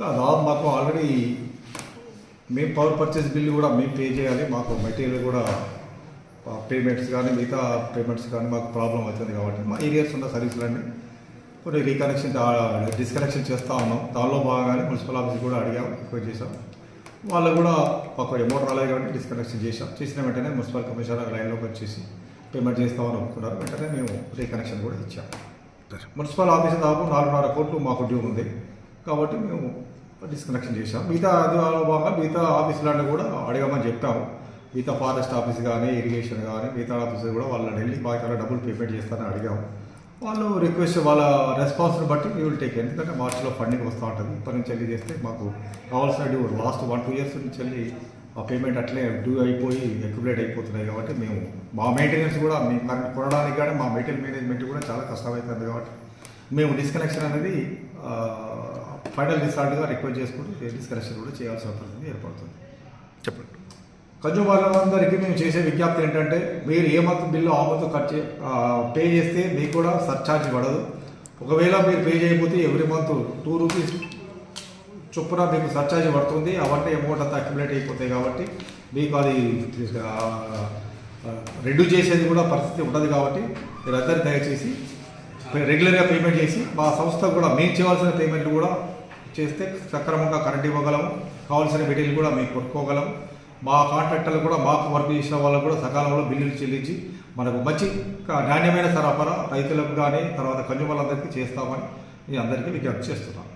దాదాపు మాకు ఆల్రెడీ మేము పవర్ పర్చేస్ బిల్లు కూడా మేము పే చేయాలి. మాకు మెటీరియల్ కూడా పేమెంట్స్ కానీ మిగతా పేమెంట్స్ కానీ మాకు ప్రాబ్లం అవుతుంది కాబట్టి మా ఏరియాస్ ఉన్న సర్వీసులన్నీ కొన్ని రీకనెక్షన్ డిస్కనెక్షన్ చేస్తూ ఉన్నాం. దానిలో భాగంగానే మున్సిపల్ ఆఫీస్ కూడా అడిగాం, రిక్వెస్ట్ చేసాం. వాళ్ళు కూడా మాకు అమౌంట్ రాలేదు కాబట్టి డిస్కనెక్షన్ చేసాం. చేసిన వెంటనే మున్సిపల్ కమిషనర్ లైన్లోకి వచ్చేసి పేమెంట్ చేస్తామని ఒప్పుకున్నారు. వెంటనే మేము రీకనెక్షన్ కూడా ఇచ్చాం. మున్సిపల్ ఆఫీస్ దాదాపు 4.5 కోట్లు మాకు డ్యూ ఉంది కాబట్టి మేము డిస్కనెక్షన్ చేసాం. మిగతా భాగంగా మిగతా ఆఫీసులన్నీ కూడా అడగమని చెప్పాము. మిగతా ఫారెస్ట్ ఆఫీస్ కానీ ఇరిగేషన్ కానీ మిగతా ఆఫీసులు కూడా వాళ్ళని వెళ్ళి బాగా డబ్బులు పేమెంట్ చేస్తారని అడిగాము. వాళ్ళు రిక్వెస్ట్ వాళ్ళ రెస్పాన్స్ని బట్టి వీ విల్ టేక్. ఎందుకంటే మార్చిలో ఫండింగ్ వస్తూ ఉంటుంది. ఇప్పటి నుంచి వెళ్ళి చేస్తే మాకు కావాల్సిన డ్యూ లాస్ట్ 1-2 ఇయర్స్ నుంచి వెళ్ళి ఆ పేమెంట్ అట్లే డ్యూ అయిపోయి అక్యుములేట్ అయిపోతున్నాయి కాబట్టి మేము మా మెయింటెనెన్స్ కూడా కొనడానికి కానీ మా మెటీరియల్ మేనేజ్మెంట్ కూడా చాలా కష్టమవుతుంది కాబట్టి మేము డిస్కనెక్షన్ అనేది ఫైనల్ రిసార్ట్గా రిక్వెస్ట్ చేసుకుంటూ డిస్కనెక్షన్ కూడా చేయాల్సిన పరిస్థితి ఏర్పడుతుంది. చెప్పండి. కన్జ్యూమర్లందరికీ మేము చేసే విజ్ఞప్తి ఏంటంటే మీరు ఏ మంత్ బిల్లు ఆ మంత్ పే చేస్తే మీకు కూడా సర్ఛార్జ్ పడదు. ఒకవేళ మీరు పే చేయకపోతే ఎవ్రీ మంత్ 2 రూపీస్ చొప్పున మీకు సర్ఛార్జ్ పడుతుంది. అవన్నీ అమౌంట్ అంతా అక్యుములేట్ అయిపోతాయి కాబట్టి మీకు అది రెడ్యూస్ చేసేది కూడా పరిస్థితి ఉంటుంది. కాబట్టి మీరందరూ దయచేసి రెగ్యులర్గా పేమెంట్ చేసి మా సంస్థ కూడా మేము చేయవలసిన పేమెంట్లు కూడా చేస్తే సక్రమంగా కరెంట్ ఇవ్వగలము. కావాల్సిన మెటీరియల్ కూడా మేము కొనుక్కోగలము. మా కాంట్రాక్టర్లు కూడా మాకు వర్క్ చేసిన వాళ్ళకు కూడా సకాలంలో బిల్లులు చెల్లించి మనకు మంచి నాణ్యమైన సరఫరా రైతులకు కానీ తర్వాత కన్జ్యూమర్లందరికీ చేస్తామని నేను అందరికీ విజ్ఞప్తి చేస్తున్నాను.